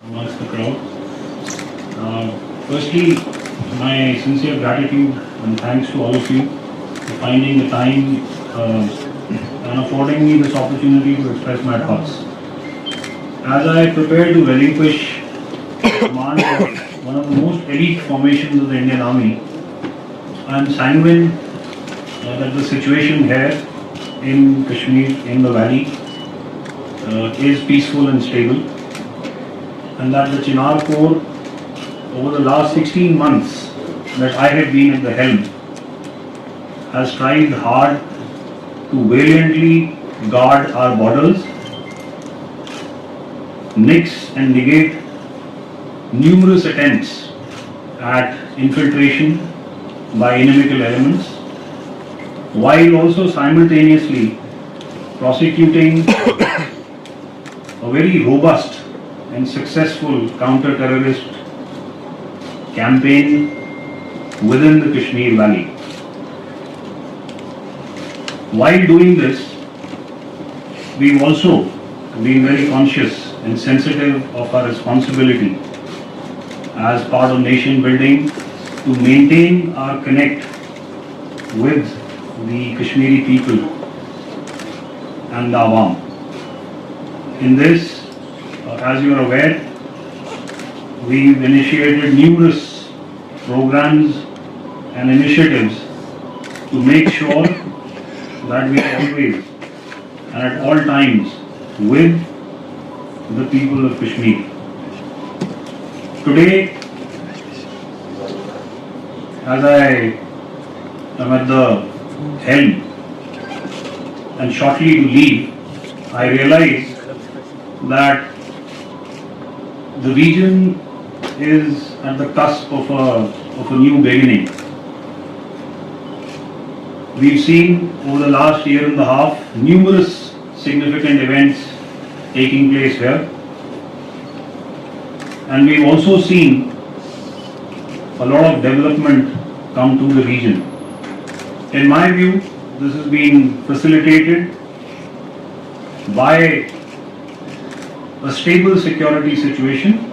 amongst the crowd. Firstly, my sincere gratitude and thanks to all of you for finding the time and affording me this opportunity to express my thoughts. As I prepare to relinquish command of one of the most elite formations of the Indian Army, I am sanguine that the situation here in Kashmir, in the valley, is peaceful and stable, and that the Chinar Corps, over the last 16 months that I have been at the helm, has tried hard to valiantly guard our borders, nix and negate numerous attempts at infiltration by inimical elements, while also simultaneously prosecuting a very robust and successful counter-terrorist campaign within the Kashmir Valley. While doing this, we've also been very conscious and sensitive of our responsibility as part of nation building to maintain our connect with the Kashmiri people and the Awam. In this, as you are aware, we've initiated numerous programs and initiatives to make sure that we are always and at all times with the people of Kashmir. Today, as I am at the helm and shortly to leave, I realize that the region is at the cusp of a new beginning. We've seen over the last year and a half numerous significant events taking place here, and we've also seen a lot of development come to the region. In my view, this has been facilitated by a stable security situation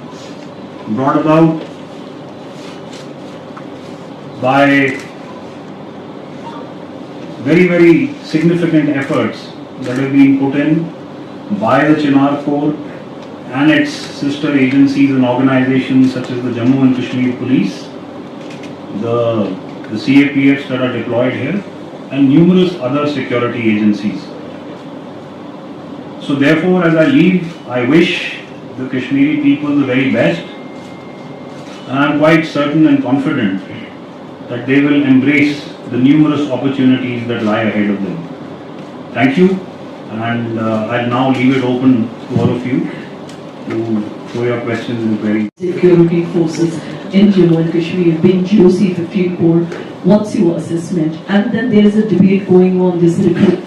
brought about by very, very significant efforts that have been put in by the Chinar Corps and its sister agencies and organizations such as the Jammu and Kashmir Police, the CAPFs that are deployed here, and numerous other security agencies. So therefore, as I leave, I wish the Kashmiri people the very best, and I am quite certain and confident that they will embrace the numerous opportunities that lie ahead of them. Thank you, and I'll now leave it open to all of you for your questions and queries. Security forces in Jammu and Kashmir being GOC 15 Corps, what's your assessment? And then there is a debate going on this recruit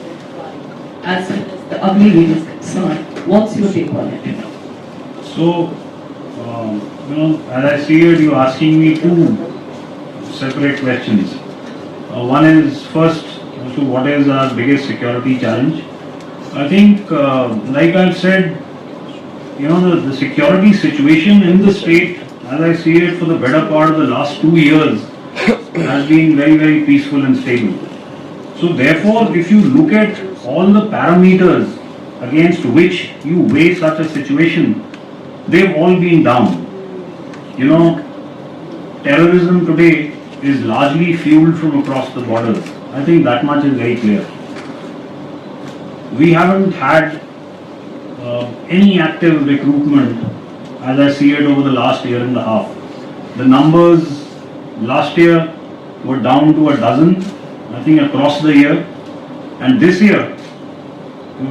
as the Agniveer is concerned. What's your take on it? So, as I see it, you're asking me two separate questions. One is first, as to what is our biggest security challenge. I think, like I've said, the security situation in the state, as I see it, for the better part of the last 2 years, has been very, very peaceful and stable. So therefore, if you look at all the parameters against which you weigh such a situation, they've all been down. Terrorism today is largely fueled from across the borders. I think that much is very clear. We haven't had any active recruitment, as I see it, over the last year and a half. The numbers last year were down to a dozen, I think, across the year, and this year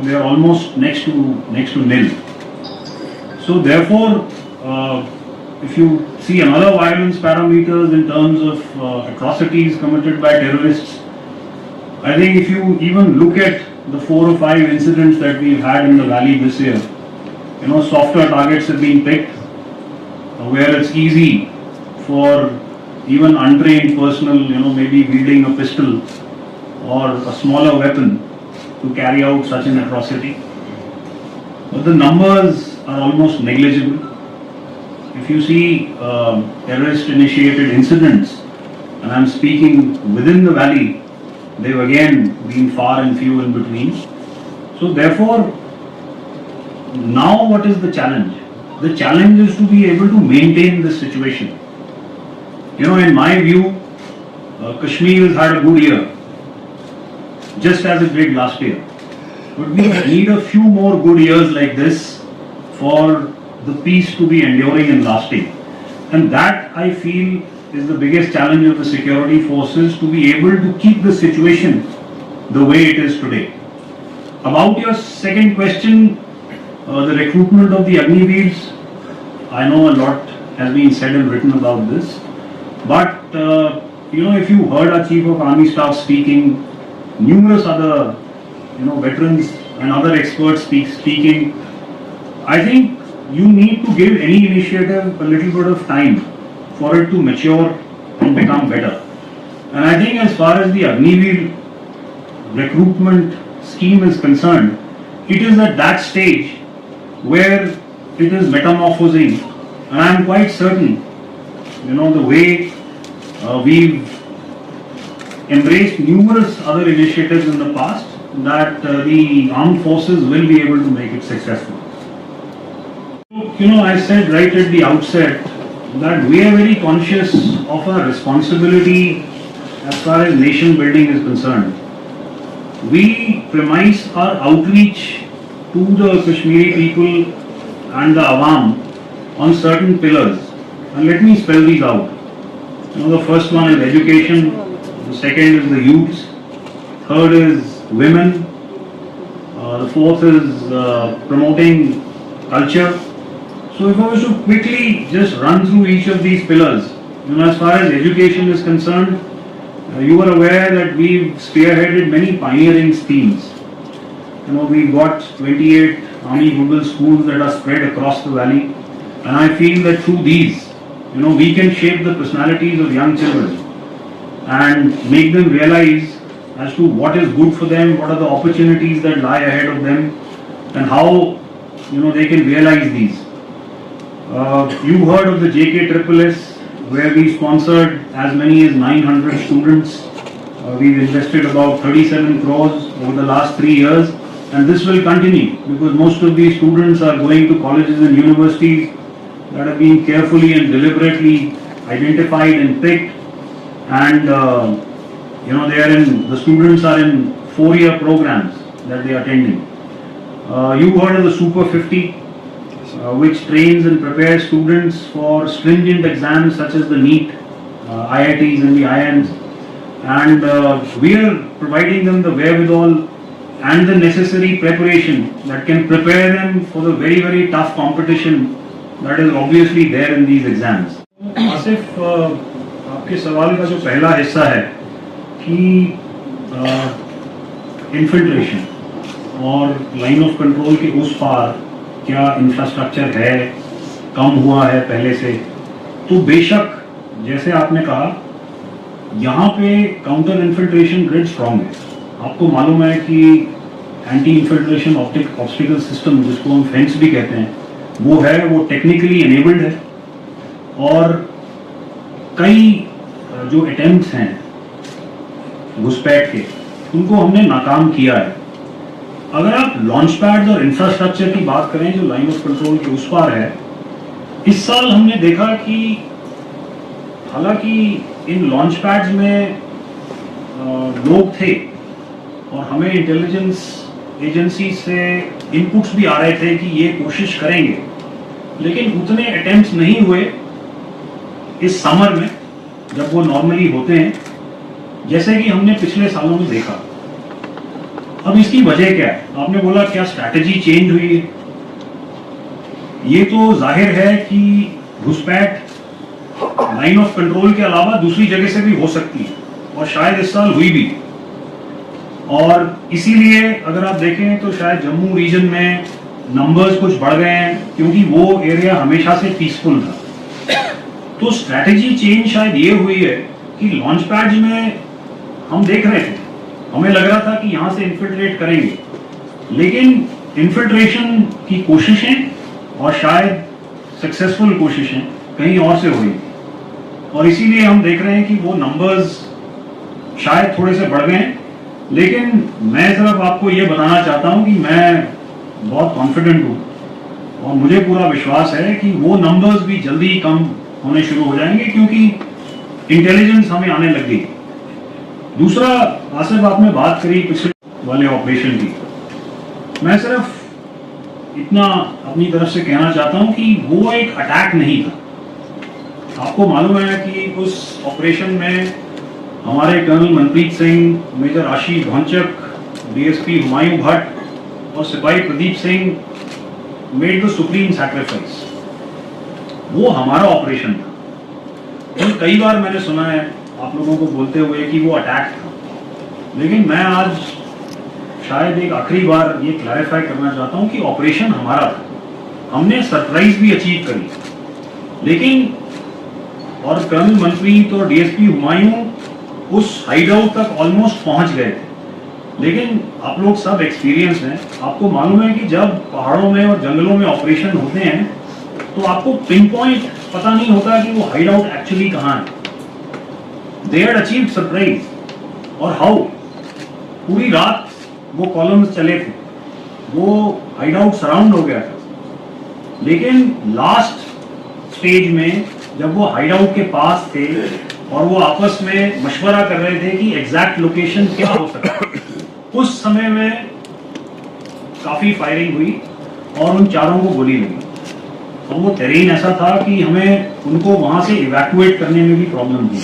they are almost next to nil. So therefore, if you see another violence parameters in terms of atrocities committed by terrorists, I think if you even look at the 4 or 5 incidents that we've had in the valley this year, softer targets have been picked, where it's easy for even untrained personnel, maybe wielding a pistol or a smaller weapon to carry out such an atrocity. But the numbers are almost negligible. if you see terrorist initiated incidents, and I'm speaking within the valley, they've again been far and few in between. So therefore, now what is the challenge? The challenge is to be able to maintain this situation. In my view, Kashmir has had a good year, just as it did last year. But we need a few more good years like this for the peace to be enduring and lasting. And that, I feel, is the biggest challenge of the security forces, to be able to keep the situation the way it is today. About your second question, the recruitment of the Agniveers, I know a lot has been said and written about this. But, if you heard our Chief of Army Staff speaking, numerous other, veterans and other experts speaking, I think you need to give any initiative a little bit of time for it to mature and become better. And I think as far as the Agniveer recruitment scheme is concerned, it is at that stage where it is metamorphosing. And I am quite certain, the way we've embraced numerous other initiatives in the past, that the armed forces will be able to make it successful. I said right at the outset that we are very conscious of our responsibility as far as nation building is concerned. We premise our outreach to the Kashmiri people and the Awam on certain pillars. And let me spell these out. The first one is education, the second is the youths, third is women, the fourth is promoting culture. So if I was to quickly just run through each of these pillars, as far as education is concerned, you are aware that we've spearheaded many pioneering schemes. We've got 28 Army rural schools that are spread across the valley, and I feel that through these, we can shape the personalities of young children and make them realize as to what is good for them, what are the opportunities that lie ahead of them, and how they can realize these. You heard of the JKSSS, where we sponsored as many as 900 students. We've invested about 37 crores over the last 3 years, and this will continue because most of these students are going to colleges and universities that have been carefully and deliberately identified and picked, and the students are in 4-year programs that they are attending. You heard of the Super 50, which trains and prepares students for stringent exams such as the NEET, IITs and the IIMs, and we are providing them the wherewithal and the necessary preparation that can prepare them for the very, very tough competition that is obviously there in these exams. Asif, आपके सवाल का जो पहला हिस्सा है कि infiltration और line of control के उस पार क्या इंफ्रास्ट्रक्चर है, कम हुआ है पहले से, तो बेशक जैसे आपने कहा यहाँ पे काउंटर इन्फिल्ट्रेशन ग्रिड स्ट्रॉन्ग है. आपको मालूम है कि एंटी इन्फिल्ट्रेशन ऑब्स्टिकल सिस्टम, जिसको हम फेंस भी कहते हैं, वो है, वो टेक्निकली एनेबल्ड है, और कई जो अटेम्प्ट्स हैं घुसपैठ के, उनको हमने नाकाम किया है. अगर आप लॉन्च पैड्स और इंफ्रास्ट्रक्चर की बात करें जो लाइन ऑफ कंट्रोल के उस पार है, इस साल हमने देखा कि हालांकि इन लॉन्च पैड्स में लोग थे और हमें इंटेलिजेंस एजेंसी से इनपुट्स भी आ रहे थे कि ये कोशिश करेंगे, लेकिन उतने अटेम्प्ट्स नहीं हुए इस समर में जब वो नॉर्मली होते हैं, जैसे कि हमने पिछले सालों में देखा. अब इसकी वजह क्या है? आपने बोला क्या स्ट्रैटेजी चेंज हुई है. ये तो जाहिर है कि घुसपैठ लाइन ऑफ कंट्रोल के अलावा दूसरी जगह से भी हो सकती है, और शायद इस साल हुई भी. और इसीलिए अगर आप देखें तो शायद जम्मू रीजन में नंबर्स कुछ बढ़ गए हैं, क्योंकि वो एरिया हमेशा से पीसफुल था. तो स्ट्रैटेजी चेंज शायद ये हुई है कि लॉन्च पैड्स में हम देख रहे थे, हमें लग रहा था कि यहाँ से इन्फिल्ट्रेट करेंगे, लेकिन इन्फिल्ट्रेशन की कोशिशें और शायद सक्सेसफुल कोशिशें कहीं और से हो रही थी और इसीलिए हम देख रहे हैं कि वो नंबर्स शायद थोड़े से बढ़ गए हैं, लेकिन मैं सिर्फ आपको ये बताना चाहता हूं कि मैं बहुत कॉन्फिडेंट हूं और मुझे पूरा विश्वास है कि वो नंबर्स भी जल्दी कम होने शुरू हो जाएंगे क्योंकि इंटेलिजेंस हमें आने लग गई। दूसरा, आसिफ आपने बात करी पिछले वाले ऑपरेशन की, मैं सिर्फ इतना अपनी तरफ से कहना चाहता हूं कि वो एक अटैक नहीं था। आपको मालूम है कि उस ऑपरेशन में हमारे कर्नल मनप्रीत सिंह, मेजर आशीष भौंचक, डीएसपी हुमायूं भट्ट और सिपाही Pradeep Singh made the supreme sacrifice. वो हमारा ऑपरेशन था। और कई बार मैंने सुना है आप लोगों को बोलते हुए कि वो अटैक था, लेकिन मैं आज शायद एक आखिरी बार ये क्लैरिफाई करना चाहता हूं कि ऑपरेशन हमारा था। हमने सरप्राइज भी अचीव करी, लेकिन और कर्नल मनप्रीत और डीएसपी हुमायूं उस हाइडआउट तक ऑलमोस्ट पहुंच गए थे। लेकिन आप लोग सब एक्सपीरियंस हैं, आपको मालूम है कि जब पहाड़ों में और जंगलों में ऑपरेशन होते हैं तो आपको पिन पॉइंट पता नहीं होता कि वो हाइडआउट एक्चुअली कहाँ है। दे हैड अचीव्ड सरप्राइज, और हाउ पूरी रात वो कॉलम्स चले थे, वो हाइडआउट सराउंड हो गया था। लेकिन लास्ट स्टेज में जब वो हाइडआउट के पास थे और वो आपस में मशवरा कर रहे थे कि एग्जैक्ट लोकेशन क्या हो सकता है, उस समय में काफी फायरिंग हुई और उन चारों को गोली लगी। और वो टेरेन ऐसा था कि हमें उनको वहां से इवैक्यूएट करने में भी प्रॉब्लम थी।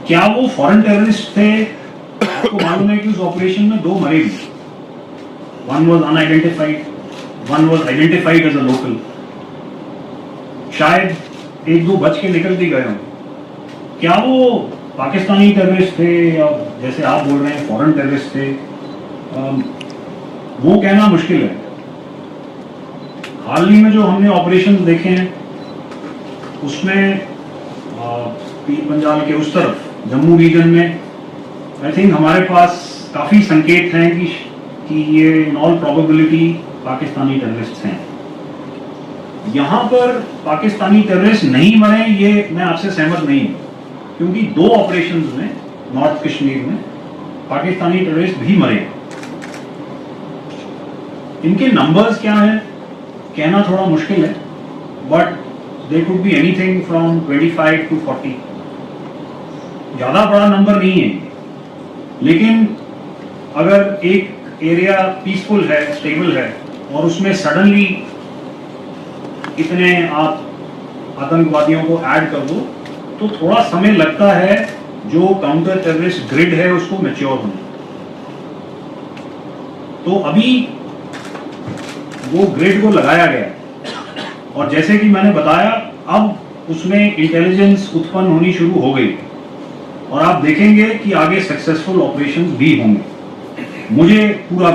क्या वो फॉरेन टेररिस्ट थे? आपको मालूम है कि उस ऑपरेशन में 2 मरे भी। One was unidentified, one was identified as a local. शायद 1-2 बच के निकल भी गए हों। क्या वो पाकिस्तानी टेररिस्ट थे या जैसे आप बोल रहे हैं फॉरेन टेररिस्ट थे? वो कहना मुश्किल है। हाल ही में जो हमने ऑपरेशन देखे हैं उसमें पीर पंजाल के उस तरफ जम्मू रीजन में आई थिंक हमारे पास काफी संकेत हैं कि ये in all probability Pakistani terrorist हैं। यहां पर पाकिस्तानी टेररिस्ट नहीं मरे ये मैं आपसे सहमत नहीं हूं, क्योंकि 2 ऑपरेशंस में नॉर्थ कश्मीर में पाकिस्तानी टेररिस्ट भी मरे। इनके नंबर्स क्या हैं कहना थोड़ा मुश्किल है, but they could be anything from 25 to 40। ज्यादा बड़ा नंबर नहीं है, लेकिन अगर एक एरिया पीसफुल है, स्टेबल है और उसमें सडनली इतने आप आतंकवादियों को ऐड कर दो तो थोड़ा समय लगता है जो काउंटर टेररिस्ट ग्रिड है उसको मैच्योर होने। तो अभी वो ग्रिड को लगाया गया और जैसे कि मैंने बताया अब उसमें इंटेलिजेंस उत्पन्न होनी शुरू हो गई और आप देखेंगे कि आगे सक्सेसफुल ऑपरेशंस भी होंगे। मुझे पूरा